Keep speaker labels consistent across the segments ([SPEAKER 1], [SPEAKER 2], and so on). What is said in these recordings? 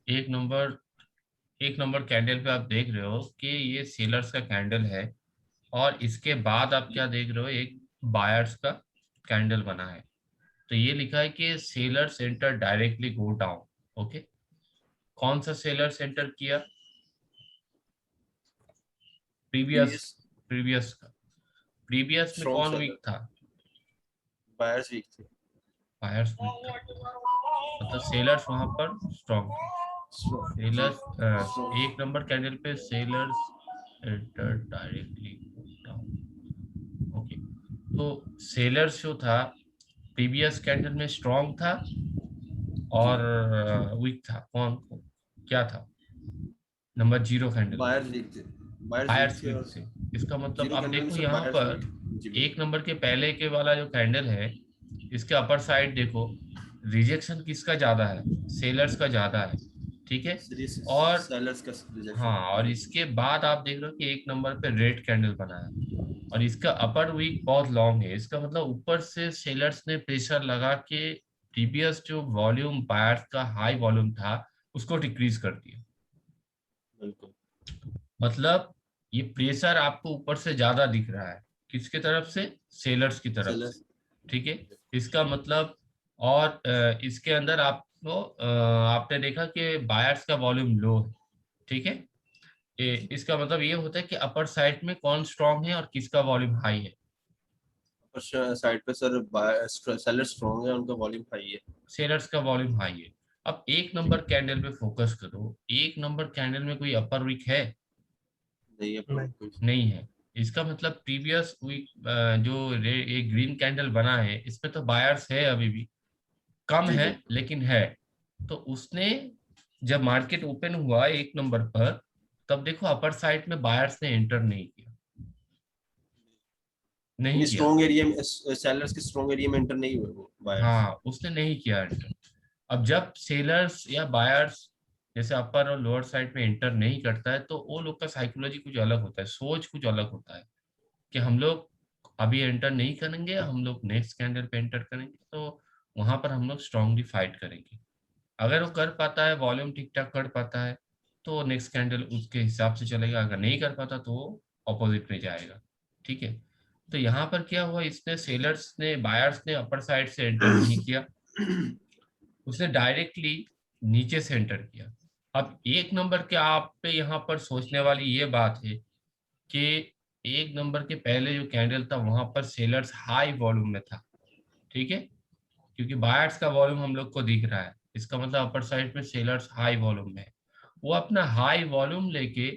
[SPEAKER 1] एक number candle पे आप देख रहे हो कि ये सेलर्स का कैंडल है, और इसके बाद आप क्या देख रहे हो, एक बायर्स का कैंडल बना है। तो ये लिखा है कि sellers enter directly go down. Okay, कौन सा सेलर्स एंटर किया? प्रीवियस
[SPEAKER 2] प्रीवियस
[SPEAKER 1] प्रीवियस का। प्रीवियस में
[SPEAKER 2] स्ट्रॉन्ग
[SPEAKER 1] कौन वीक
[SPEAKER 2] सेलर,
[SPEAKER 1] था?
[SPEAKER 2] बायर्स वीक थे।
[SPEAKER 1] बायर्स वीक था, मतलब सेलर्स वहां पर स्ट्रॉन्ग थे। सेलर्स
[SPEAKER 2] स्ट्रॉन्ग
[SPEAKER 1] एक नंबर कैंडल पे sellers enter directly down. Okay, तो सेलर्स जो था प्रीवियस कैंडल में स्ट्रॉन्ग था
[SPEAKER 2] जी,
[SPEAKER 1] और वीक था, कौन क्या था नंबर जीरो कैंडल पे?
[SPEAKER 2] बायर्स वीक थे, बायर्स वीक
[SPEAKER 1] बायर्स
[SPEAKER 2] थे।
[SPEAKER 1] वीक
[SPEAKER 2] और
[SPEAKER 1] थे। इसका मतलब
[SPEAKER 2] जीरो
[SPEAKER 1] आप
[SPEAKER 2] कैंडल में
[SPEAKER 1] देखो
[SPEAKER 2] सर
[SPEAKER 1] यहाँ
[SPEAKER 2] बायर्स
[SPEAKER 1] पर
[SPEAKER 2] वीक। जी
[SPEAKER 1] एक
[SPEAKER 2] बिल्कुल।
[SPEAKER 1] नंबर के पहले के वाला जो कैंडल है, इसके अपर साइड देखो, रिजेक्शन किसका ज्यादा है? सेलर्स का ज्यादा है। ठीक है।
[SPEAKER 2] सीरीज
[SPEAKER 1] और
[SPEAKER 2] सेलर्स का रिजेक्शन।
[SPEAKER 1] हाँ, और इसके बाद आप देख रहे हो कि एक नंबर पे रेड कैंडल बना है, और इसका अपर वीक बहुत लॉन्ग है। इसका मतलब ऊपर से सेलर्स ने प्रेशर लगा के प्रीवियस जो वॉल्यूम बायर्स का हाई वॉल्यूम था उसको डिक्रीज कर दिया।
[SPEAKER 2] बिल्कुल।
[SPEAKER 1] मतलब ये प्रेशर आपको ऊपर से ज्यादा दिख रहा है, किसके तरफ से? सेलर्स की तरफ से।
[SPEAKER 2] सेलर्स।
[SPEAKER 1] ठीक है। इसका मतलब, और इसके अंदर आपको आपने देखा कि बायर्स का वॉल्यूम लो है। ठीक है। इसका मतलब ये होता है कि अपर साइड में कौन स्ट्रांग है और किसका वॉल्यूम हाई है?
[SPEAKER 2] और साइड पे सर सेलर स्ट्रॉन्ग है, उनका वॉल्यूम हाई है।
[SPEAKER 1] सेलर्स का वॉल्यूम हाई है। अब एक
[SPEAKER 2] जी,
[SPEAKER 1] नंबर कैंडल पे फोकस करो, एक नंबर कैंडल में कोई अपर वीक है?
[SPEAKER 2] नहीं है
[SPEAKER 3] नहीं।
[SPEAKER 2] कोई।
[SPEAKER 1] नहीं है। इसका मतलब प्रीवियस वीक जो एक ग्रीन कैंडल बना है इसमें तो बायर्स है अभी भी, कम
[SPEAKER 2] जी
[SPEAKER 1] है
[SPEAKER 2] बिल्कुल।
[SPEAKER 1] लेकिन है। तो उसने जब मार्केट ओपन हुआ एक नंबर पर, तब देखो अपर साइड में बायर्स ने एंटर नहीं किया,
[SPEAKER 2] यानी
[SPEAKER 1] नहीं किया।
[SPEAKER 2] स्ट्रॉन्ग एरिया में, सेलर्स के स्ट्रॉन्ग एरिया में एंटर नहीं हुए वो बायर्स।
[SPEAKER 1] हाँ, उसने नहीं किया एंटर। अब जब सेलर्स या बायर्स जैसे अपर और लोअर साइड में एंटर नहीं करता है, तो वो लोग का साइकोलॉजी कुछ अलग होता है, सोच कुछ अलग होता है कि हम लोग अभी एंटर नहीं करेंगे, हम लोग नेक्स्ट कैंडल पे एंटर करेंगे, तो वहां पर हम लोग स्ट्रांगली फाइट करेंगे। अगर वो कर पाता है, वॉल्यूम ठीक ठाक कर पाता है, तो नेक्स्ट कैंडल उसके हिसाब से चलेगा। अगर नहीं कर पाता तो वो ऑपोजिट में जाएगा। ठीक है। तो यहाँ पर क्या हुआ, इसने सेलर्स ने बायर्स ने अपर साइड से एंटर नहीं किया, उसने डायरेक्टली नीचे से एंटर किया। अब एक नंबर के आप पे यहाँ पर सोचने वाली ये बात है कि एक नंबर के पहले जो कैंडल था वहां पर सेलर्स हाई वॉल्यूम में था। ठीक है, क्योंकि बायर्स का वॉल्यूम हम लोग को दिख रहा है, इसका मतलब अपर साइड में सेलर्स हाई वॉल्यूम में है। वो अपना हाई वॉल्यूम लेके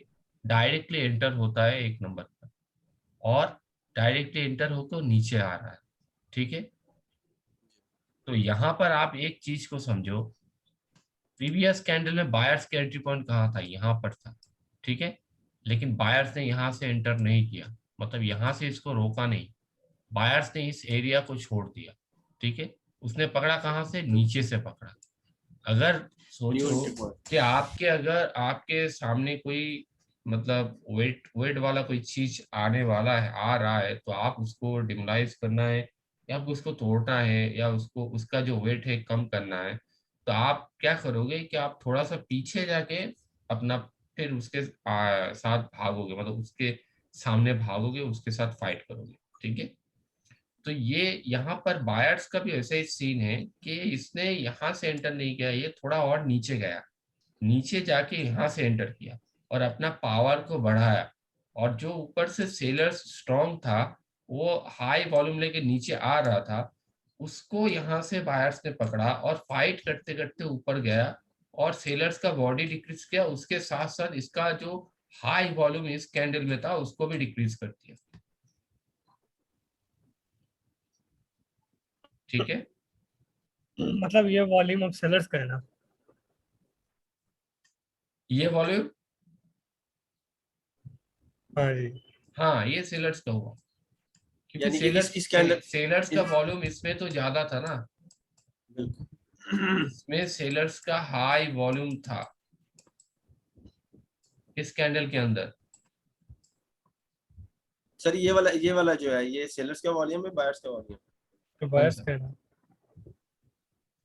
[SPEAKER 1] डायरेक्टली एंटर होता है एक नंबर पर, और डायरेक्टली एंटर होकर नीचे आ रहा है। ठीक है। तो यहाँ पर आप एक चीज को समझो, प्रीवियस कैंडल में बायर्स के एंट्री पॉइंट कहाँ था? यहाँ पर था। ठीक है। लेकिन बायर्स ने यहाँ से एंटर नहीं किया, मतलब यहाँ से इसको रोका नहीं, बायर्स ने इस एरिया को छोड़ दिया। ठीक है। उसने पकड़ा कहाँ से? नीचे से पकड़ा। अगर
[SPEAKER 2] न्यू
[SPEAKER 1] सोचो
[SPEAKER 2] एंट्री पॉइंट।
[SPEAKER 1] कि आपके अगर आपके सामने कोई मतलब वेट वेट वाला कोई चीज आने वाला है, आ रहा है, तो आप उसको डिमोलाइज करना है, या आपको उसको तोड़ना है, या उसको उसका जो वेट है कम करना है, तो आप क्या करोगे कि आप थोड़ा सा पीछे जाके अपना फिर उसके साथ भागोगे, मतलब उसके सामने भागोगे, उसके साथ फाइट करोगे। ठीक है। तो ये यहाँ पर बायर्स का भी ऐसा ही सीन है कि इसने यहाँ से एंटर नहीं किया, ये थोड़ा और नीचे गया, नीचे जाके यहाँ से एंटर किया और अपना पावर को बढ़ाया। और जो ऊपर से सेलर्स स्ट्रॉन्ग था, वो हाई वॉल्यूम लेके नीचे आ रहा था, उसको यहाँ से बायर्स ने पकड़ा और फाइट करते करते ऊपर गया, और सेलर्स का बॉडी डिक्रीज किया, उसके साथ साथ इसका जो हाई वॉल्यूम इस कैंडल में था उसको भी डिक्रीज कर दिया। ठीक है।
[SPEAKER 3] मतलब ये वॉल्यूम ऑफ सेलर्स का है ना।
[SPEAKER 1] ये वॉल्यूम,
[SPEAKER 3] हाँ जी।
[SPEAKER 1] हाँ, ये सेलर्स का हुआ, क्योंकि
[SPEAKER 2] यानी कि
[SPEAKER 1] सेलर्स
[SPEAKER 2] इसके अंदर
[SPEAKER 1] सेलर्स का
[SPEAKER 2] इन,
[SPEAKER 1] वॉल्यूम इसमें तो ज्यादा था ना,
[SPEAKER 2] बिल्कुल।
[SPEAKER 1] इसमें सेलर्स का हाई वॉल्यूम था इस कैंडल के अंदर।
[SPEAKER 2] सर ये वाला जो है, ये सेलर्स का वॉल्यूम है, बायर्स का वॉल्यूम।
[SPEAKER 3] तो
[SPEAKER 1] कौन
[SPEAKER 3] बायर्स
[SPEAKER 1] सा?
[SPEAKER 3] का है ना,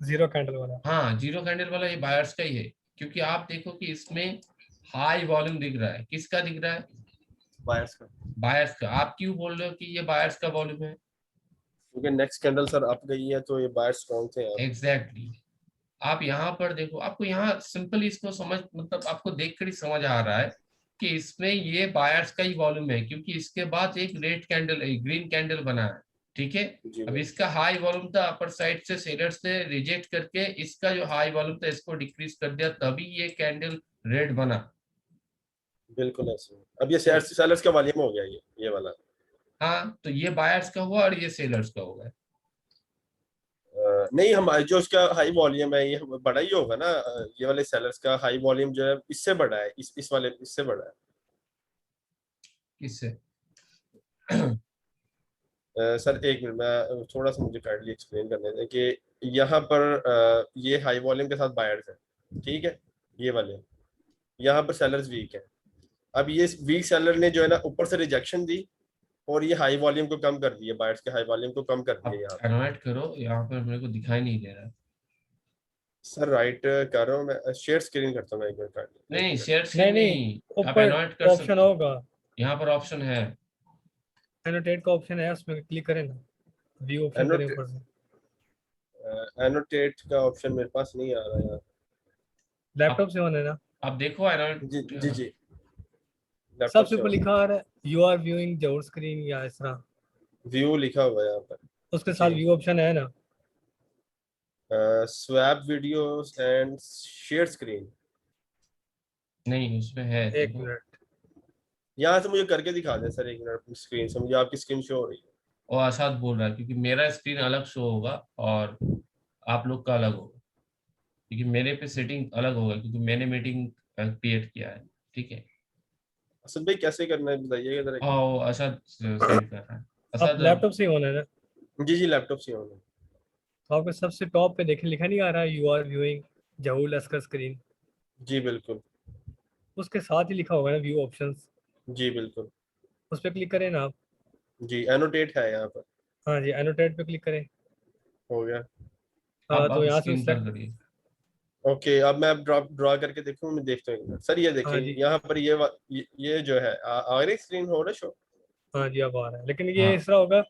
[SPEAKER 3] जीरो कैंडल वाला।
[SPEAKER 1] हाँ, जीरो कैंडल वाला ये बायर्स का ही है। क्योंकि आप देखो कि इसमें हाई वॉल्यूम दिख रहा है, किसका दिख रहा है?
[SPEAKER 2] बायर्स का,
[SPEAKER 1] बायर्स का। आप क्यों बोल रहे हो कि ये बायर्स का वॉल्यूम है?
[SPEAKER 2] क्योंकि नेक्स्ट कैंडल सर अप गई है तो ये बायर्स स्ट्रॉन्ग थे यहाँ।
[SPEAKER 1] एग्जैक्टली आप यहाँ पर देखो, आपको यहाँ सिंपल इसको समझ, मतलब आपको देखकर ही समझ आ रहा है कि इसमें ये बायर्स का ही वॉल्यूम है, क्योंकि इसके बाद एक रेड कैंडल, एक ग्रीन कैंडल बना है। ठीक है,
[SPEAKER 2] जी
[SPEAKER 1] अब
[SPEAKER 2] भाई,
[SPEAKER 1] इसका हाई वॉल्यूम था, अपर साइड से सेलर्स ने रिजेक्ट करके इसका जो हाई वॉल्यूम था इसको डिक्रीज कर दिया, तभी ये कैंडल रेड बना।
[SPEAKER 2] बिल्कुल ऐसे। अब ये
[SPEAKER 1] तो
[SPEAKER 2] सेलर्स का वॉल्यूम हो गया ये वाला।
[SPEAKER 1] हाँ, तो ये बायर्स का हुआ और ये सेलर्स का होगा।
[SPEAKER 2] नहीं, हम जो उसका हाई वॉल्यूम है ये बड़ा ही होगा ना। ये वाले सेलर्स का हाई वॉल्यूम जो है इससे बड़ा है, इस वाले इससे बड़ा है।
[SPEAKER 1] किससे?
[SPEAKER 2] सर एक मिनट, मैं थोड़ा सा मुझे काइंडली एक्सप्लेन करने दें कि यहाँ पर ये हाई वॉल्यूम के साथ बायर्स है, ठीक है, ये वाले। यहाँ पर सेलर्स वीक है। अब ये वीक सेलर ने जो है ना ऊपर से रिजेक्शन दी और ये हाई वॉल्यूम को कम कर दिया, बायर्स के हाई वॉल्यूम को कम कर दिया
[SPEAKER 1] आप
[SPEAKER 2] यहाँ पे।
[SPEAKER 1] एनोवेट करो, यहाँ पर मेरे को दिखाई नहीं दे रहा।
[SPEAKER 2] सर राइट कर रहा हूँ मैं, शेयर स्क्रीन करता हूँ मैं एक मिनट, एक
[SPEAKER 1] नहीं,
[SPEAKER 2] मिनट।
[SPEAKER 1] शेयर
[SPEAKER 3] नहीं
[SPEAKER 1] स्क्रीन
[SPEAKER 3] नहीं,
[SPEAKER 1] नहीं, आप
[SPEAKER 3] ऊपर
[SPEAKER 1] एनोवेट कर
[SPEAKER 3] ऑप्शन
[SPEAKER 1] सकते हो।
[SPEAKER 3] होगा,
[SPEAKER 1] यहाँ पर ऑप्शन है।
[SPEAKER 3] एनोटेट का ऑप्शन है, उसमें क्लिक करें ना, व्यू ऑप्शन करें ऊपर से।
[SPEAKER 2] एनोटेट का ऑप्शन मेरे पास नहीं आ रहा है।
[SPEAKER 1] आप
[SPEAKER 3] लैपटॉप से होना है ना।
[SPEAKER 1] आप देखो
[SPEAKER 2] जी जी
[SPEAKER 1] एनोवेट।
[SPEAKER 2] जी, लैपटॉप
[SPEAKER 3] सबसे
[SPEAKER 2] से
[SPEAKER 3] ऊपर
[SPEAKER 2] होगा।
[SPEAKER 3] लिखा आ रहा है यू आर व्यूइंग जवर स्क्रीन या इस तरह,
[SPEAKER 2] व्यू लिखा हुआ है यहाँ
[SPEAKER 3] उसके साथ
[SPEAKER 1] जी
[SPEAKER 3] व्यू ऑप्शन है ना।
[SPEAKER 2] पर। Swap videos and share screen,
[SPEAKER 1] नहीं, उसमें है,
[SPEAKER 3] एक
[SPEAKER 1] देखो।
[SPEAKER 3] मिनट,
[SPEAKER 2] यहाँ से मुझे करके दिखा दें सर एक मिनट, अपनी स्क्रीन से मुझे आपकी स्क्रीन शो हो रही है।
[SPEAKER 1] वो आसाद बोल रहा है, क्योंकि मेरा स्क्रीन अलग शो होगा और आप लोग का अलग होगा, क्योंकि मेरे पे सेटिंग अलग होगा, क्योंकि मैंने मीटिंग क्रिएट किया है। ठीक है।
[SPEAKER 2] असल भाई कैसे करना है बताइएगा जरा एक
[SPEAKER 1] हाँ, वो आसाद सेंड कर रहा है।
[SPEAKER 3] आप
[SPEAKER 1] आसाद
[SPEAKER 3] लैपटॉप से ही होना है ना।
[SPEAKER 2] बार। जी जी, लैपटॉप से होना
[SPEAKER 3] तो आपके सबसे टॉप पे देखें, लिखा नहीं आ रहा है यू आर व्यूइंग जहूल अस्कर स्क्रीन,
[SPEAKER 2] है। जी बिल्कुल।
[SPEAKER 3] उसके साथ ही लिखा होगा ना व्यू ऑप्शंस,
[SPEAKER 2] जी बिल्कुल।
[SPEAKER 3] उस पर क्लिक करें ना आप।
[SPEAKER 2] जी एनोटेट है यहाँ पर।
[SPEAKER 3] हाँ जी, एनोटेट पे क्लिक करें।
[SPEAKER 2] हो गया।
[SPEAKER 3] हाँ,
[SPEAKER 1] अब
[SPEAKER 3] तो
[SPEAKER 1] अब
[SPEAKER 3] यहाँ से
[SPEAKER 1] स्क्रीन पर
[SPEAKER 3] सेलेक्ट।
[SPEAKER 1] करिए।
[SPEAKER 2] ओके, अब मैं ड्रा करके देखूँ, मैं देखता हूँ एक मिनट। सर ये
[SPEAKER 3] हाँ
[SPEAKER 2] देखिए
[SPEAKER 3] जी,
[SPEAKER 2] यहाँ पर ये जो है आ रही स्क्रीन हो रहा है शो।
[SPEAKER 3] हाँ जी, अब आ रहा है, लेकिन ये
[SPEAKER 1] हाँ,
[SPEAKER 3] इस तरह होगा,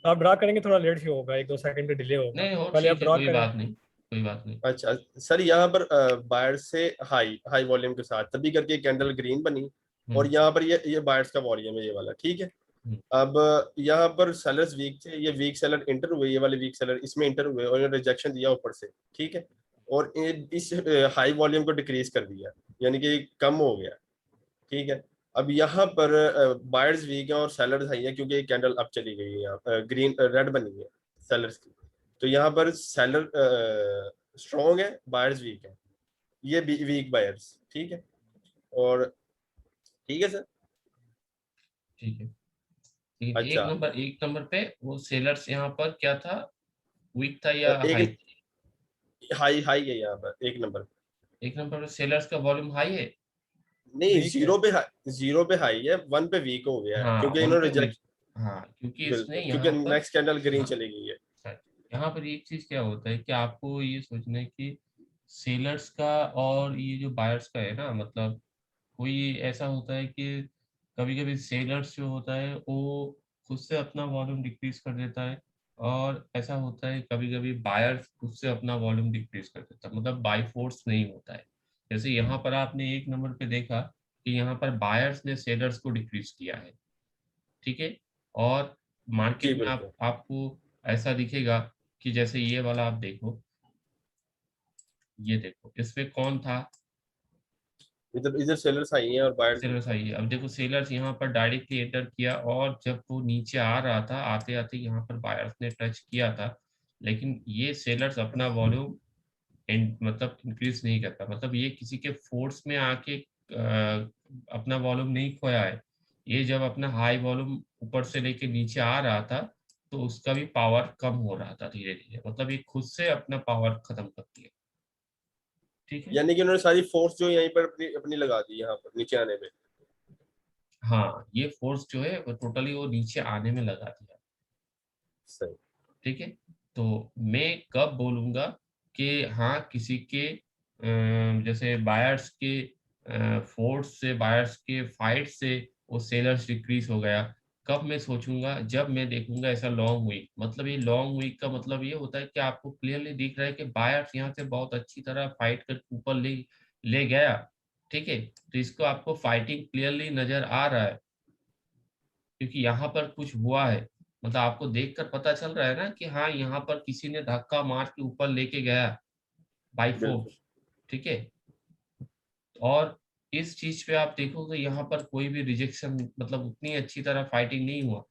[SPEAKER 3] आप ड्रा करेंगे थोड़ा लेट ही होगा, 1-2 सेकंड का डिले होगा,
[SPEAKER 1] नहीं हो,
[SPEAKER 3] पहले आप
[SPEAKER 1] ठीक है,
[SPEAKER 3] ड्रा
[SPEAKER 1] कोई
[SPEAKER 3] करें।
[SPEAKER 1] बात नहीं, कोई बात नहीं।
[SPEAKER 2] अच्छा सर, यहाँ पर बायर से हाई हाई वॉल्यूम के साथ तभी करके कैंडल ग्रीन बनी। और
[SPEAKER 1] हम्म
[SPEAKER 2] यहाँ पर ये बायर्स का वॉल्यूम है ये वाला, ठीक है।
[SPEAKER 1] हम्म,
[SPEAKER 2] अब यहाँ पर सेलर्स वीक थे, ये वीक सेलर इंटर हुए, ये वाले वीक सेलर इसमें इंटर हुए और इन्होंने रिजेक्शन दिया ऊपर से, ठीक है। और इस हाई वॉल्यूम को डिक्रीज कर दिया, यानी कि कम हो गया, ठीक है। अब यहाँ पर बायर्स वीक है और सेलर्स हाई है, क्योंकि कैंडल अब चली गई है, यहाँ ग्रीन रेड बनी है सेलर्स की। तो यहाँ पर सेलर स्ट्रॉन्ग है, बायर्स वीक है, ये वीक बायर्स, ठीक है। और ठीक है सर।
[SPEAKER 1] ठीक है। लेकिन
[SPEAKER 2] अच्छा,
[SPEAKER 1] एक नंबर पे वो सेलर्स यहाँ पर क्या था, वीक था या हाई?
[SPEAKER 2] एक हाई हाई है यहाँ पर एक नंबर।
[SPEAKER 1] एक नंबर पे सेलर्स का वॉल्यूम हाई है।
[SPEAKER 2] नहीं,
[SPEAKER 3] वीक है।
[SPEAKER 2] जीरो पे हाई है, वन पे वीक हो गया है,
[SPEAKER 1] हाँ,
[SPEAKER 2] क्योंकि
[SPEAKER 1] वन
[SPEAKER 2] इन्होंने
[SPEAKER 1] पे वीक।
[SPEAKER 2] रिजेक्ट।
[SPEAKER 1] हाँ, क्योंकि इसने
[SPEAKER 2] बिल्कुल, क्योंकि
[SPEAKER 1] यहाँ पर।
[SPEAKER 2] नेक्स्ट कैंडल ग्रीन
[SPEAKER 1] हाँ,
[SPEAKER 2] चली गई है।
[SPEAKER 1] यहाँ पर एक चीज क्या होता है कि आपको ये सोचना है कि सेलर्स का और ये जो बायर्स का है ना, मतलब कोई ऐसा होता है कि कभी कभी सेलर्स जो होता है वो खुद से अपना वॉल्यूम डिक्रीज कर देता है, और ऐसा होता है कभी कभी बायर्स खुद से अपना वॉल्यूम डिक्रीज कर देता है, मतलब बाई फोर्स नहीं होता है। जैसे यहाँ पर आपने एक नंबर पे देखा कि यहाँ पर बायर्स ने सेलर्स को डिक्रीज किया है। ठीक है। और
[SPEAKER 2] जी
[SPEAKER 1] मार्केट में
[SPEAKER 2] बिल्कुल।
[SPEAKER 1] आपको ऐसा दिखेगा कि जैसे ये वाला आप देखो, ये देखो इसमें कौन था?
[SPEAKER 2] इधर इधर सेलर्स हाई हैं और बायर्स वीक
[SPEAKER 1] सेलर्स
[SPEAKER 2] है।
[SPEAKER 1] आई है। अब देखो सेलर्स यहाँ पर डायरेक्टली एंटर किया, और जब वो नीचे आ रहा था, आते आते यहाँ पर बायर्स ने टच किया था, लेकिन ये सेलर्स अपना वॉल्यूम मतलब इंक्रीज नहीं करता, मतलब ये किसी के फोर्स में आके अपना वॉल्यूम नहीं खोया है। ये जब अपना हाई वॉल्यूम ऊपर से लेके नीचे आ रहा था, तो उसका भी पावर कम हो रहा था धीरे धीरे, मतलब ये खुद से अपना पावर खत्म कर दिया। ठीक है।
[SPEAKER 2] यानी कि उन्होंने सारी फोर्स जो यहीं पर अपनी अपनी लगा दी यहाँ पर नीचे आने में।
[SPEAKER 1] हाँ, ये फोर्स जो है वो टोटली वो नीचे आने में लगा दिया।
[SPEAKER 2] सही।
[SPEAKER 1] ठीक है। तो मैं कब बोलूंगा कि हाँ किसी के जैसे बायर्स के फोर्स से, बायर्स के फाइट से वो सेलर्स डिक्रीज हो गया। कब मैं सोचूंगा? जब मैं देखूंगा ऐसा लॉन्ग वीक। मतलब ये लॉन्ग वीक का मतलब ये होता है कि आपको क्लियरली दिख रहा है कि बायर्स यहाँ से बहुत अच्छी तरह फाइट करके ऊपर ले ले गया, ठीक है। तो इसको आपको फाइटिंग क्लियरली नजर आ रहा है, क्योंकि यहाँ पर कुछ हुआ है। मतलब आपको देखकर पता चल रहा है ना कि हाँ, यहाँ पर किसी ने धक्का मार के ऊपर लेके गया बाई
[SPEAKER 2] बिल्कुल।
[SPEAKER 1] फोर्स, ठीक है। और इस चीज पे आप देखोगे यहाँ पर कोई भी रिजेक्शन, मतलब उतनी अच्छी तरह फाइटिंग नहीं हुआ।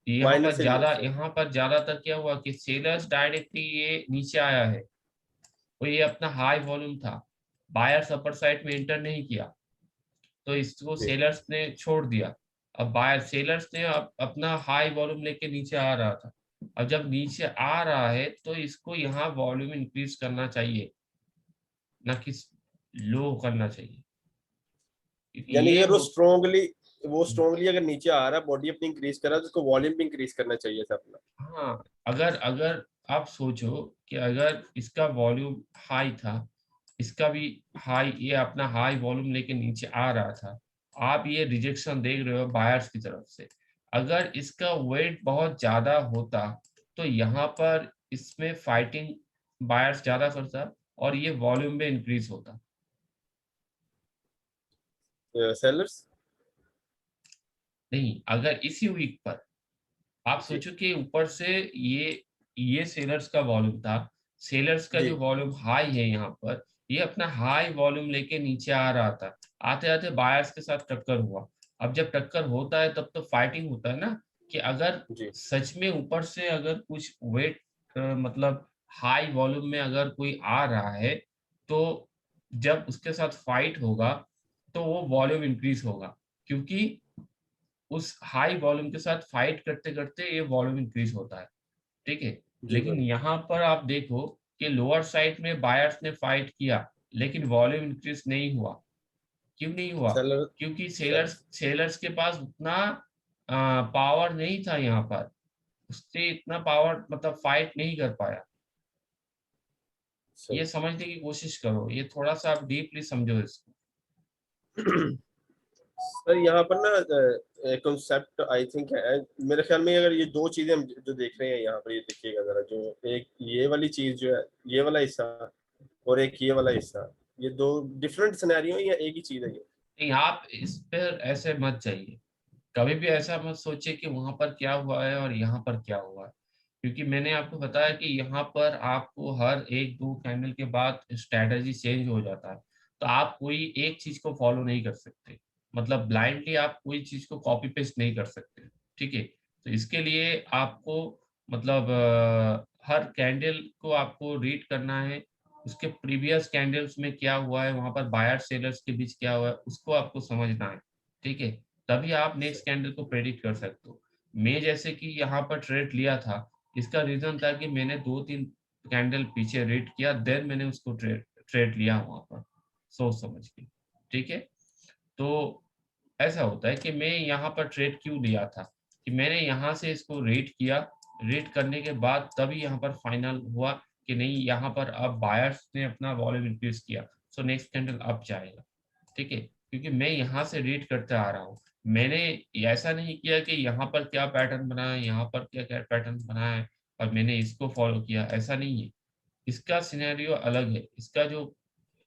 [SPEAKER 2] माइनर से ही है सर।
[SPEAKER 1] यहाँ पर ज्यादातर क्या हुआ कि सेलर्स डायरेक्टली ये नीचे आया है, और ये अपना हाई वॉल्यूम था, बायर्स अपर साइड में एंटर नहीं किया, तो इसको
[SPEAKER 2] जी।
[SPEAKER 1] सेलर्स ने छोड़ दिया। अब बायर सेलर्स ने अपना हाई वॉल्यूम लेके नीचे आ रहा था। अब जब नीचे आ रहा है तो इसको यहाँ वॉल्यूम इंक्रीज करना चाहिए, ना कि लो करना चाहिए, क्योंकि
[SPEAKER 2] यानी कि
[SPEAKER 1] ये
[SPEAKER 2] अगर
[SPEAKER 1] हो।
[SPEAKER 2] वो स्ट्रोंगली अगर नीचे आ रहा है, बॉडी अपनी इंक्रीज कर रहा है, तो उसको वॉल्यूम भी इंक्रीज करना चाहिए था अपना।
[SPEAKER 1] हाँ, अगर अगर आप सोचो कि अगर इसका वॉल्यूम हाई था, इसका भी हाई, ये अपना हाई वॉल्यूम लेके नीचे आ रहा था, आप ये रिजेक्शन देख रहे हो बायर्स की तरफ से। अगर इसका वेट बहुत ज्यादा होता तो यहाँ पर इसमें फाइटिंग बायर्स ज्यादा करता और ये वॉल्यूम में इंक्रीज होता।
[SPEAKER 2] सेलर्स।
[SPEAKER 1] नहीं, अगर इसी वीक पर आप
[SPEAKER 2] जी।
[SPEAKER 1] सोचो कि ऊपर से ये सेलर्स का वॉल्यूम था, सेलर्स का
[SPEAKER 2] जी।
[SPEAKER 1] जो वॉल्यूम हाई है यहाँ पर, ये अपना हाई वॉल्यूम लेके नीचे आ रहा था, आते आते बायर्स के साथ टक्कर हुआ। अब जब टक्कर होता है तब तो फाइटिंग होता है ना, कि अगर
[SPEAKER 2] जी।
[SPEAKER 1] सच में ऊपर से अगर कुछ वेट, मतलब हाई वॉल्यूम में अगर कोई आ रहा है, तो जब उसके साथ फाइट होगा तो वो वॉल्यूम इंक्रीज होगा, क्योंकि उस हाई वॉल्यूम के साथ फाइट करते करते ये वॉल्यूम इंक्रीज होता है, ठीक है।
[SPEAKER 2] जी
[SPEAKER 1] लेकिन
[SPEAKER 2] भाई।
[SPEAKER 1] यहाँ पर आप देखो कि लोअर साइड में बायर्स ने फाइट किया, लेकिन वॉल्यूम इंक्रीज नहीं हुआ। क्यों नहीं हुआ?
[SPEAKER 2] सेलर।
[SPEAKER 1] क्योंकि
[SPEAKER 2] सेल।
[SPEAKER 1] सेलर्स सेलर्स के पास उतना पावर नहीं था यहाँ पर, उससे इतना पावर मतलब फाइट नहीं कर पाया। ये
[SPEAKER 2] सही।
[SPEAKER 1] समझने की कोशिश करो, ये थोड़ा सा आप डीपली समझो इसको।
[SPEAKER 2] सर यहाँ पर ना कॉन्सेप्ट आई थिंक है मेरे ख्याल में। अगर ये दो चीजें हम जो देख रहे हैं यहाँ पर, ये देखिएगा जरा, जो एक ये वाली चीज जो है, ये वाला हिस्सा, और एक ये वाला हिस्सा, ये दो डिफरेंट सिनेरियो या एक ही चीज है ये?
[SPEAKER 1] नहीं, आप इस पर ऐसे मत जाइए, कभी भी ऐसा मत सोचिए कि वहां पर क्या हुआ है और यहाँ पर क्या हुआ है, क्योंकि मैंने आपको बताया कि यहाँ पर आपको हर एक दो कैंडल के बाद स्ट्रेटजी चेंज हो जाता है। तो आप कोई एक चीज को फॉलो नहीं कर सकते, मतलब ब्लाइंडली आप कोई चीज को कॉपी पेस्ट नहीं कर सकते, ठीक है। तो इसके लिए आपको मतलब हर कैंडल को आपको रीड करना है, उसके प्रीवियस कैंडल्स में क्या हुआ है, वहां पर बायर सेलर्स के बीच क्या हुआ है, उसको आपको समझना है, ठीक है। तभी आप नेक्स्ट कैंडल को प्रेडिक्ट कर सकते हो। मैं जैसे कि यहाँ पर ट्रेड लिया था, इसका रीजन था कि मैंने दो तीन कैंडल पीछे रीड किया, देन मैंने उसको ट्रेड ट्रेड लिया वहां पर, सोच समझ के, ठीक है। तो ऐसा होता है कि मैं यहाँ पर ट्रेड क्यों लिया था, कि मैंने यहाँ से इसको रीड किया, रीड करने के बाद तभी यहाँ पर फाइनल हुआ कि नहीं, यहाँ पर अब बायर्स ने अपना वॉल्यूम इंक्रीज किया, सो नेक्स्ट कैंडल अप जाएगा, ठीक है। क्योंकि मैं यहाँ से रीड करते आ रहा हूँ, मैंने ऐसा नहीं किया कि यहाँ पर क्या पैटर्न बना है, यहाँ पर क्या क्या पैटर्न बना है और मैंने इसको फॉलो किया, ऐसा नहीं है। इसका सिनेरियो अलग है, इसका जो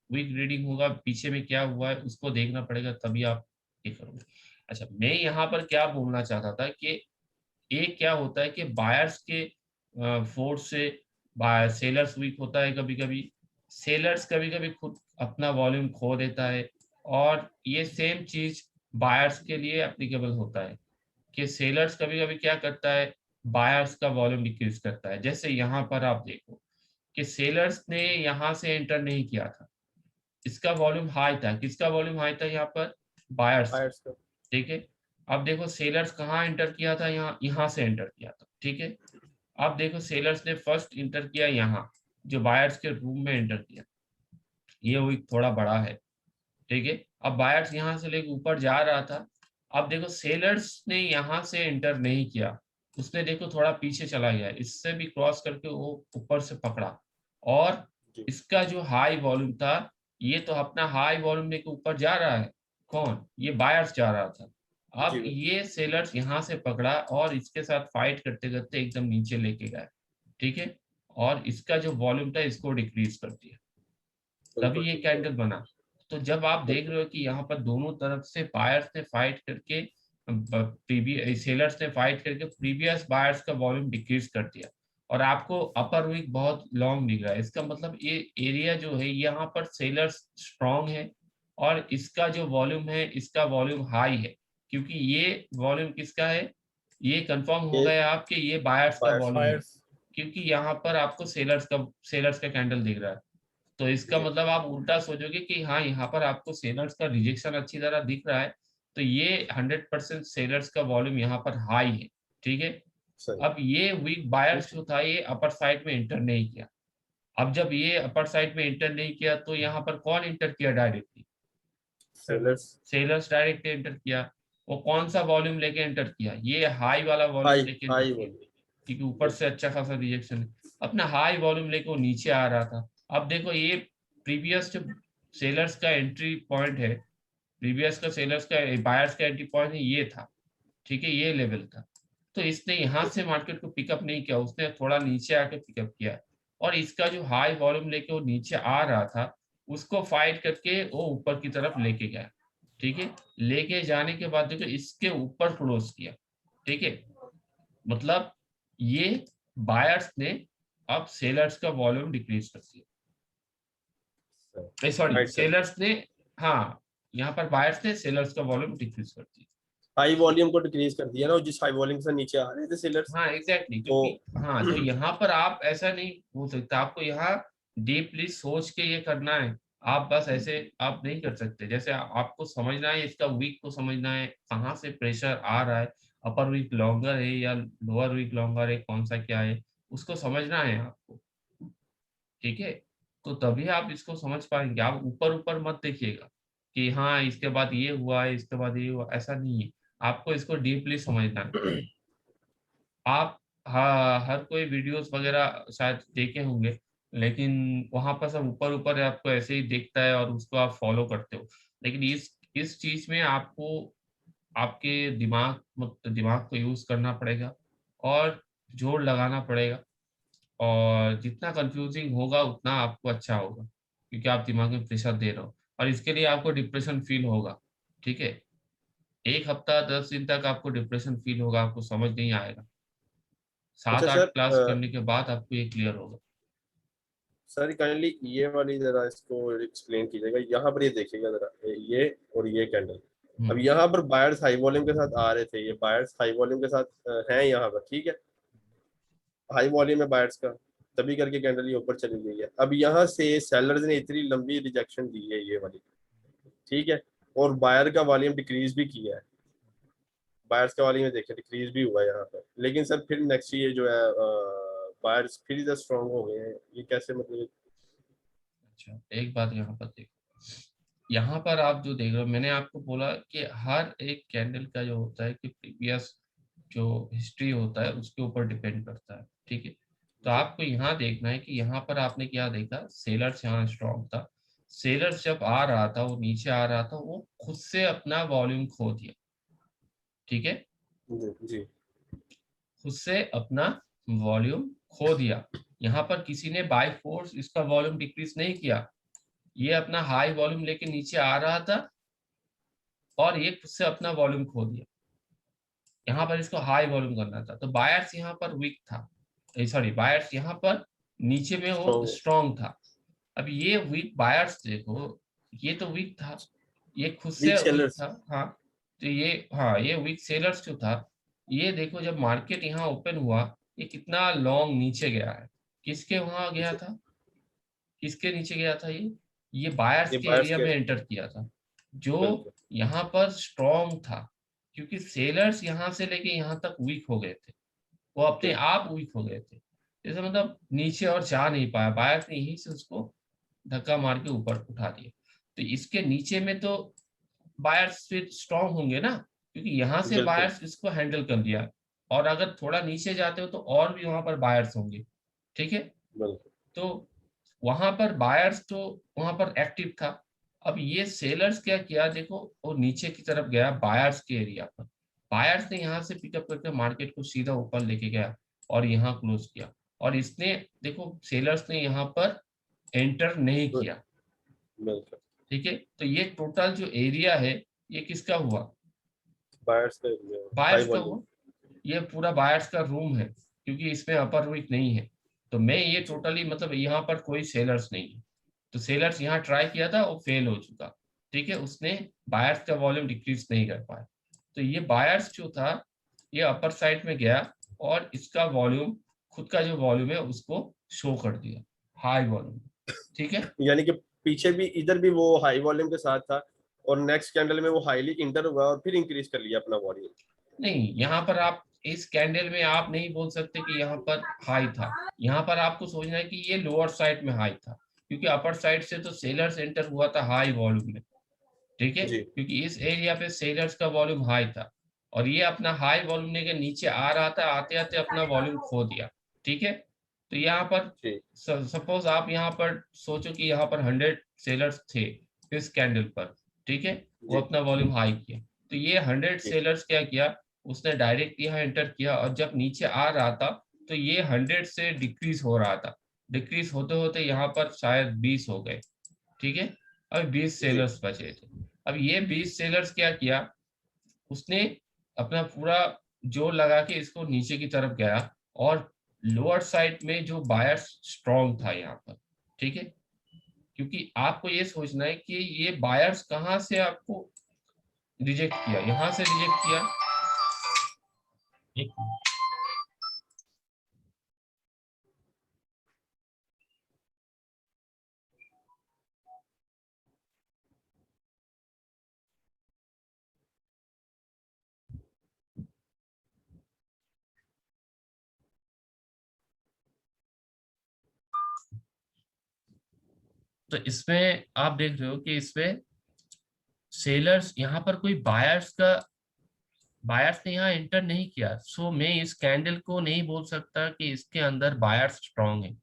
[SPEAKER 1] वीक रीडिंग होगा, पीछे में क्या हुआ है उसको देखना पड़ेगा, तभी आप ये करोगे। अच्छा, मैं यहाँ पर क्या बोलना चाहता था कि एक क्या होता है कि बायर्स के फोर्स से सेलर्स वीक होता है, कभी कभी सेलर्स कभी कभी खुद अपना वॉल्यूम खो देता है, और ये सेम चीज बायर्स के लिए एप्लीकेबल होता है कि सेलर्स कभी कभी क्या करता है, बायर्स का वॉल्यूम डिक्रीज करता है। जैसे यहाँ पर आप देखो कि सेलर्स ने यहाँ से एंटर नहीं किया था, इसका वॉल्यूम हाई था, किसका वॉल्यूम हाई था यहाँ पर? बायर्स का,
[SPEAKER 2] बायर्स का।
[SPEAKER 1] ठीक है। अब देखो सेलर्स कहाँ एंटर किया था, यहाँ यहाँ से एंटर किया था, ठीक है। अब देखो सेलर्स ने फर्स्ट इंटर किया यहाँ, जो बायर्स के रूम में एंटर किया, ये वीक थोड़ा बड़ा है, ठीक है। अब बायर्स यहाँ से लेकर ऊपर जा रहा था, अब देखो सेलर्स ने यहाँ से एंटर नहीं किया, उसने देखो थोड़ा पीछे चला गया, इससे भी क्रॉस करके वो ऊपर से पकड़ा, और
[SPEAKER 2] जी।
[SPEAKER 1] इसका जो हाई वॉल्यूम था ये तो अपना हाई वॉल्यूम लेके ऊपर जा रहा है, कौन, ये बायर्स जा रहा था। अब
[SPEAKER 2] जी
[SPEAKER 1] ये सेलर्स यहाँ से पकड़ा और इसके साथ फाइट करते करते एकदम नीचे लेके गए, ठीक है, और इसका जो वॉल्यूम था इसको डिक्रीज कर दिया,
[SPEAKER 2] बिल्कुल
[SPEAKER 1] तभी ये
[SPEAKER 2] ठीक है।
[SPEAKER 1] कैंडल बना। तो जब आप देख
[SPEAKER 2] बिल्कुल
[SPEAKER 1] रहे हो कि यहाँ पर दोनों तरफ से बायर्स ने फाइट करके प्रीवियस सेलर्स ने फाइट करके प्रीवियस बायर्स का वॉल्यूम डिक्रीज कर दिया, और आपको अपर वीक बहुत लॉन्ग दिख रहा है, इसका मतलब ये एरिया जो है यहाँ पर सेलर्स स्ट्रॉन्ग है, और इसका जो वॉल्यूम है इसका वॉल्यूम हाई है, क्योंकि ये वॉल्यूम किसका है, ये कंफर्म हो
[SPEAKER 2] ये
[SPEAKER 1] गया आपके ये बायर्स का
[SPEAKER 2] बायर्स।
[SPEAKER 1] वॉल्यूम है,
[SPEAKER 3] फायर्स।
[SPEAKER 1] क्योंकि यहाँ पर आपको सेलर्स का कैंडल दिख रहा है। तो इसका
[SPEAKER 2] जी
[SPEAKER 1] मतलब आप उल्टा सोचोगे कि हाँ यहाँ पर आपको सेलर्स का रिजेक्शन अच्छी तरह दिख रहा है, तो ये 100% सेलर्स का वॉल्यूम यहाँ पर हाई है, ठीक है।
[SPEAKER 2] सही।
[SPEAKER 1] अब ये वीक बायर्स जो था ये अपर साइड में एंटर नहीं किया। अब जब ये अपर साइड में एंटर नहीं किया तो यहाँ पर कौन एंटर किया directly,
[SPEAKER 2] sellers.
[SPEAKER 1] Sellers direct enter किया। वो कौन सा वॉल्यूम लेके एंटर किया, ये हाई वाला वॉल्यूम
[SPEAKER 2] हाई
[SPEAKER 1] लेके एंटर
[SPEAKER 2] हाई
[SPEAKER 1] किया,
[SPEAKER 2] वॉल्यूम।
[SPEAKER 1] क्योंकि ऊपर से अच्छा खासा रिजेक्शन है। अपना हाई वॉल्यूम लेके वो नीचे आ रहा था। अब देखो ये प्रीवियस जो सेलर्स का एंट्री पॉइंट है, प्रीवियस का सेलर्स का बायर्स का एंट्री पॉइंट है ये था, ठीक है, ये लेवल था। तो इसने यहाँ से मार्केट को पिकअप नहीं किया, उसने थोड़ा नीचे आके पिकअप किया, और इसका जो हाई वॉल्यूम लेके वो नीचे आ रहा था उसको फाइट करके वो ऊपर की तरफ लेके गया, ठीक है। लेके जाने के बाद देखो इसके ऊपर क्लोज किया, ठीक है, मतलब ये बायर्स ने अब सेलर्स का वॉल्यूम डिक्रीज कर दिया, सॉरी
[SPEAKER 2] राइट सर।
[SPEAKER 1] सेलर्स ने, हाँ यहाँ पर बायर्स ने सेलर्स का वॉल्यूम डिक्रीज कर दिया।
[SPEAKER 2] हाई वॉल्यूम को डिक्रीज कर दिया ना, और जिस हाई वॉल्यूम से नीचे आ रहे थे सेलर्स
[SPEAKER 1] हाँ एग्जैक्टली
[SPEAKER 2] वो।
[SPEAKER 1] क्योंकि हाँ, तो यहाँ पर आप ऐसा नहीं हो सकता, आपको यहाँ डीपली सोच के ये करना है। आप बस ऐसे आप नहीं कर सकते, जैसे आपको समझना है इसका वीक को समझना है, कहाँ से प्रेशर आ रहा है, अपर वीक लॉन्गर है या लोअर वीक लॉन्गर है, कौन सा क्या है, उसको समझना है आपको, ठीक है। तो तभी आप इसको समझ पाएंगे। आप ऊपर ऊपर मत देखिएगा कि हाँ इसके बाद ये हुआ है, इसके बाद ये हुआ, ऐसा नहीं है। आपको इसको डीपली समझना है। आप हाँ हर कोई वीडियोस वगैरह शायद देखे होंगे, लेकिन वहां पर सब ऊपर ऊपर आपको ऐसे ही दिखता है और उसको आप फॉलो करते हो, लेकिन इस चीज में आपको आपके दिमाग को यूज करना पड़ेगा, और जोर लगाना पड़ेगा, और जितना कंफ्यूजिंग होगा उतना आपको अच्छा होगा, क्योंकि आप दिमाग में प्रेशर दे रहे हो, और इसके लिए आपको डिप्रेशन फील होगा, ठीक है। 1 हफ्ता 10 दिन तक आपको डिप्रेशन फील होगा, आपको समझ नहीं आएगा।
[SPEAKER 2] अच्छा
[SPEAKER 1] 7-8
[SPEAKER 2] सर।
[SPEAKER 1] क्लास करने के बाद आपको ये क्लियर होगा।
[SPEAKER 2] सर काइंडली ये वाली जरा इसको एक्सप्लेन कीजिएगा। यहाँ पर ये देखिएगा जरा, ये और ये कैंडल। अब
[SPEAKER 1] हम्म।
[SPEAKER 2] यहाँ पर बायर्स हाई वॉल्यूम के साथ आ रहे थे, ये बायर्स हाई वॉल्यूम के साथ हैं यहाँ पर, ठीक है। हाई वॉल्यूम है बायर्स का, तभी करके कैंडल ये ऊपर चली गई है। अब यहाँ से सेलर्स ने इतनी लंबी रिजेक्शन दी है ये वाली, ठीक है, और बायर का वॉल्यूम डिक्रीज भी किया है। बायर्स का वॉल्यूम देखिए डिक्रीज भी हुआ है यहाँ पर, लेकिन सर फिर नेक्स्ट ये जो है बायर्स फिर इधर स्ट्रॉन्ग हो गए हैं। ये कैसे, मतलब?
[SPEAKER 1] अच्छा एक बात यहाँ पर देखो, यहाँ पर आप जो देख रहे हो, मैंने आपको बोला कि हर एक कैंडल का जो होता है कि प्रीवियस जो हिस्ट्री होता है उसके ऊपर डिपेंड करता है, ठीक है। तो
[SPEAKER 2] जी
[SPEAKER 1] आपको यहाँ देखना है कि यहाँ पर आपने क्या देखा, सेलर्स यहाँ स्ट्रॉन्ग था, सेलर्स जब आ रहा था, वो नीचे आ रहा था, वो खुद से अपना वॉल्यूम खो दिया, ठीक है,
[SPEAKER 2] जी जी।
[SPEAKER 1] खुद से अपना वॉल्यूम खो दिया। यहाँ पर किसी ने बाय फोर्स इसका वॉल्यूम डिक्रीज नहीं किया, ये अपना हाई वॉल्यूम लेके नीचे आ रहा था और ये खुद से अपना वॉल्यूम खो दिया। यहाँ पर इसको हाई वॉल्यूम करना था, तो बायर्स यहाँ पर वीक था, सॉरी बायर्स यहाँ पर नीचे में वो
[SPEAKER 2] स्ट्रॉन्ग।
[SPEAKER 1] स्ट्रॉन्ग था। अब ये वीक बायर्स देखो, ये तो वीक था, ये खुद से
[SPEAKER 2] वीक
[SPEAKER 1] वीक
[SPEAKER 2] सेलर्स।
[SPEAKER 1] था, हाँ। तो ये हाँ ये वीक सेलर्स जो था, ये देखो जब मार्केट यहाँ ओपन हुआ, ये कितना लॉन्ग नीचे गया है, किसके वहां गया
[SPEAKER 2] जी।
[SPEAKER 1] था, किसके नीचे गया था ये बायर्स
[SPEAKER 2] ये
[SPEAKER 1] के
[SPEAKER 2] बायर्स
[SPEAKER 1] एरिया
[SPEAKER 2] के।
[SPEAKER 1] में एंटर किया था, जो
[SPEAKER 2] बिल्कुल।
[SPEAKER 1] यहाँ पर स्ट्रॉन्ग था, क्योंकि सेलर्स यहाँ से लेके यहाँ तक वीक हो गए थे, वो अपने
[SPEAKER 2] बिल्कुल।
[SPEAKER 1] आप वीक हो गए थे, जैसे मतलब नीचे और जा नहीं पाया, बायर्स ने यहीं से उसको धक्का मार के ऊपर उठा दिया। तो इसके नीचे में तो बायर्स फिर स्ट्रॉन्ग होंगे ना, क्योंकि यहाँ से
[SPEAKER 2] बिल्कुल।
[SPEAKER 1] बायर्स इसको हैंडल कर दिया, और अगर थोड़ा नीचे जाते हो तो और भी वहां पर बायर्स होंगे, ठीक है।
[SPEAKER 2] बिल्कुल।
[SPEAKER 1] तो वहां पर बायर्स तो वहां पर एक्टिव था। अब ये सेलर्स क्या किया, देखो वो नीचे की तरफ गया बायर्स के एरिया पर। बायर्स ने यहाँ से पिकअप करके मार्केट को सीधा ऊपर लेके गया और यहाँ क्लोज किया। और इसने देखो सेलर्स ने यहाँ पर एंटर नहीं किया।
[SPEAKER 2] बिल्कुल
[SPEAKER 1] ठीक है, तो ये टोटल जो एरिया है ये किसका हुआ,
[SPEAKER 2] बायर्स का एरिया, हाई
[SPEAKER 1] बायर्स का
[SPEAKER 2] वॉल्यूम।
[SPEAKER 1] हुआ। ये पूरा बायर्स का रूम है क्योंकि इसमें अपर वीक नहीं है। तो मैं ये टोटली मतलब यहाँ पर कोई सेलर्स नहीं है। तो सेलर्स यहाँ ट्राई किया था, वो फेल हो चुका। ठीक है, उसने बायर्स का वॉल्यूम डिक्रीज नहीं कर पाया। तो ये बायर्स जो था ये अपर साइड में गया और इसका वॉल्यूम, खुद का जो वॉल्यूम है उसको शो कर दिया, हाई वॉल्यूम। ठीक है,
[SPEAKER 2] यानी कि पीछे भी इधर भी वो हाई वॉल्यूम के साथ था और नेक्स्ट कैंडल में वो हाईली इंटर हुआ और फिर इंक्रीज कर लिया अपना वॉल्यूम।
[SPEAKER 1] नहीं यहाँ पर आप इस कैंडल में आप नहीं बोल सकते कि यहाँ पर हाई था। यहाँ पर आपको सोचना है कि ये लोअर साइड में हाई था, क्योंकि अपर साइड से तो सेलर्स एंटर हुआ था हाई वॉल्यूम में। ठीक है,
[SPEAKER 2] जी
[SPEAKER 1] क्योंकि इस एरिया पे सेलर्स का वॉल्यूम हाई था और ये अपना हाई वॉल्यूम लेके नीचे आ रहा था, आते आते अपना वॉल्यूम खो दिया। ठीक है, तो यहाँ पर
[SPEAKER 2] जी
[SPEAKER 1] सपोज आप यहाँ पर सोचो कि यहाँ पर 100 सेलर्स थे इस कैंडल पर। ठीक है, वो
[SPEAKER 2] जी
[SPEAKER 1] अपना वॉल्यूम हाई किया। तो ये 100
[SPEAKER 2] जी
[SPEAKER 1] सेलर्स क्या किया, उसने डायरेक्ट यहाँ एंटर किया और जब नीचे आ रहा था तो ये 100 से डिक्रीज हो रहा था। डिक्रीज होते होते यहाँ पर शायद 20 हो गए। ठीक है, अब 20
[SPEAKER 2] जी
[SPEAKER 1] सेलर्स बचे थे। अब ये 20 सेलर्स क्या किया, उसने अपना पूरा जोर लगा के इसको नीचे की तरफ गया और लोअर साइड में जो बायर्स स्ट्रॉन्ग था यहाँ पर। ठीक है, क्योंकि आपको ये सोचना है कि ये बायर्स कहाँ से आपको रिजेक्ट किया, यहाँ से रिजेक्ट किया। एक तो इसमें आप देख रहे हो कि इसमें सेलर्स यहाँ पर कोई बायर्स ने यहाँ एंटर नहीं किया। सो मैं इस कैंडल को नहीं बोल सकता कि इसके अंदर बायर्स स्ट्रॉन्ग है।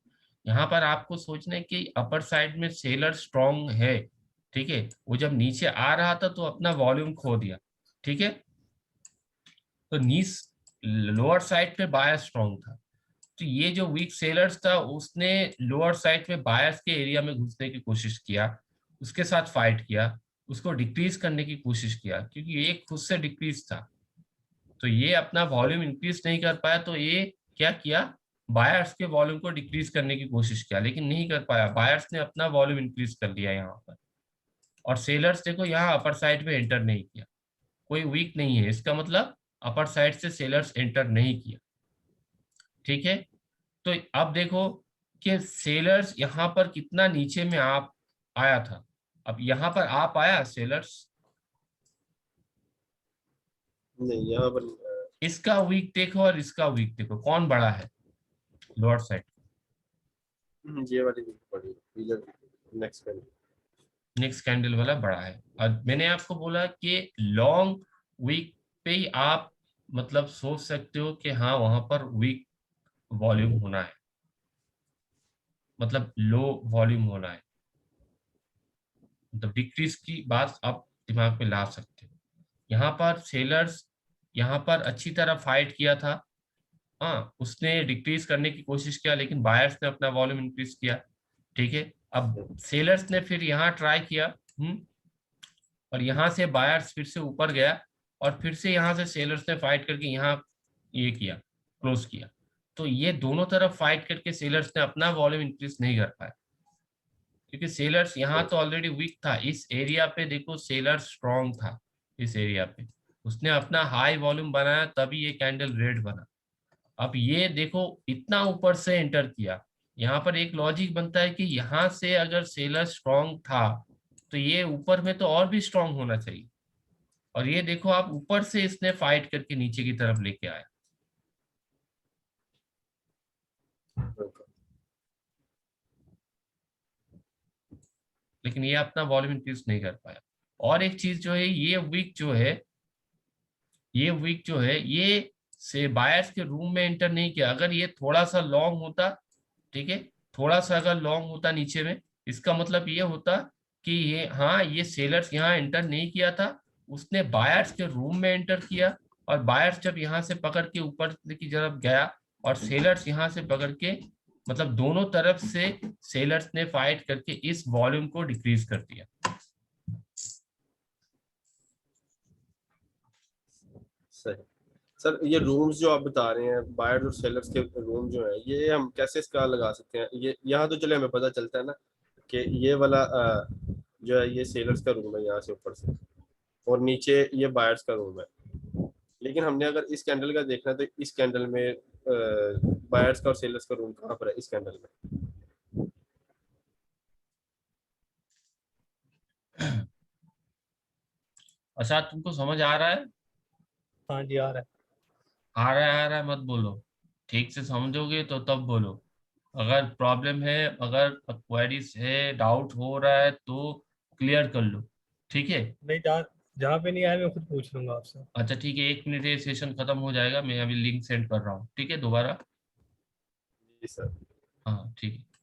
[SPEAKER 1] यहाँ पर आपको सोचना है कि अपर साइड में सेलर स्ट्रॉन्ग है। ठीक है, वो जब नीचे आ रहा था तो अपना वॉल्यूम खो दिया। ठीक है, तो नीस लोअर साइड पे बायर्स स्ट्रॉन्ग था। तो ये जो वीक सेलर्स था उसने लोअर साइड में बायर्स के एरिया में घुसने की कोशिश किया, उसके साथ फाइट किया, उसको डिक्रीज करने की कोशिश किया, क्योंकि ये खुद से डिक्रीज था। तो ये अपना वॉल्यूम इंक्रीज नहीं कर पाया, तो ये क्या किया, बायर्स के वॉल्यूम को डिक्रीज करने की कोशिश किया, लेकिन नहीं कर पाया। बायर्स ने अपना वॉल्यूम इंक्रीज कर लिया यहाँ पर। और सेलर्स देखो यहाँ अपर साइड में एंटर नहीं किया, कोई वीक नहीं है, इसका मतलब अपर साइड से सेलर्स एंटर नहीं किया। ठीक है, तो अब देखो कि सेलर्स यहाँ पर कितना नीचे में आप आया था। अब यहाँ पर आप आया सेलर्स,
[SPEAKER 2] नहीं यहाँ पर
[SPEAKER 1] इसका वीक देखो और इसका वीक देखो, कौन बड़ा है लोअर साइड।
[SPEAKER 2] ये वाली वीक पड़ी इधर, नेक्स्ट कैंडल।
[SPEAKER 1] नेक्स्ट कैंडल वाला बड़ा है। और मैंने आपको बोला कि लॉन्ग वीक पे ही आप मतलब सोच सकते हो कि हाँ वहां पर वीक वॉल्यूम होना है, मतलब लो वॉल्यूम होना है, मतलब डिक्रीज की बात आप दिमाग में ला सकते हो। यहाँ पर सेलर्स यहाँ पर अच्छी तरह फाइट किया था। हाँ, उसने डिक्रीज करने की कोशिश किया लेकिन बायर्स ने अपना वॉल्यूम इंक्रीज किया। ठीक है, अब सेलर्स ने फिर यहाँ ट्राई किया। और यहाँ से बायर्स फिर से ऊपर गया और फिर से यहाँ से सेलर्स ने फाइट करके यहाँ ये किया, क्लोज किया। तो ये दोनों तरफ फाइट करके सेलर्स ने अपना वॉल्यूम इंक्रीज नहीं कर पाया, क्योंकि सेलर्स यहाँ तो ऑलरेडी वीक था। इस एरिया पे देखो सेलर स्ट्रॉन्ग था, इस एरिया पे उसने अपना हाई वॉल्यूम बनाया तभी ये कैंडल रेड बना। अब ये देखो इतना ऊपर से एंटर किया। यहाँ पर एक लॉजिक बनता है कि यहाँ से अगर सेलर स्ट्रॉन्ग था तो ये ऊपर में तो और भी स्ट्रॉन्ग होना चाहिए। और ये देखो आप ऊपर से इसने फाइट करके नीचे की तरफ लेके आया, लेकिन ये अपना वॉल्यूम इंक्रीज नहीं कर पाया। और एक चीज जो है, ये वीक जो है, ये वीक जो है ये से बायर्स के रूम में एंटर नहीं किया। अगर ये थोड़ा सा लॉन्ग होता, ठीक है, थोड़ा सा अगर लॉन्ग होता नीचे में, इसका मतलब ये होता कि ये, हाँ, ये सेलर्स यहाँ एंटर नहीं किया था, उसने बायर्स के रूम में एंटर किया, और बायर्स जब यहाँ से पकड़ के ऊपर की तरफ गया और सेलर्स यहाँ से पकड़ के, मतलब दोनों तरफ से सेलर्स ने फाइट करके इस वॉल्यूम को डिक्रीज कर दिया।
[SPEAKER 2] सही। सर ये रूम्स जो आप बता रहे हैं, बायर्स और सेलर्स के रूम जो है, ये हम कैसे इसका लगा सकते हैं? ये यहाँ तो चले हमें पता चलता है ना कि ये वाला जो है ये सेलर्स का रूम है यहाँ से ऊपर से, और नीचे ये बायर्स का रूम है। लेकिन हमने अगर इस कैंडल का देखना है, तो इस कैंडल में बायर्स का और सेलर्स का रूम कहाँ पर है इस कैंडल में?
[SPEAKER 1] अच्छा, तुमको समझ आ रहा है?
[SPEAKER 3] हाँ जी आ रहा है।
[SPEAKER 1] आ रहा है, आ रहा है मत बोलो, ठीक से समझोगे तो तब बोलो। अगर प्रॉब्लम है, अगर क्वेरीज है, डाउट हो रहा है तो क्लियर कर लो, ठीक है?
[SPEAKER 3] नहीं, जहाँ जहाँ पे नहीं आया मैं खुद पूछ लूंगा आपसे।
[SPEAKER 1] अच्छा ठीक है, 1 मिनट, ये सेशन खत्म हो जाएगा, मैं अभी लिंक सेंड कर रहा हूँ, ठीक है, दोबारा।
[SPEAKER 2] जी सर।
[SPEAKER 1] हाँ ठीक है।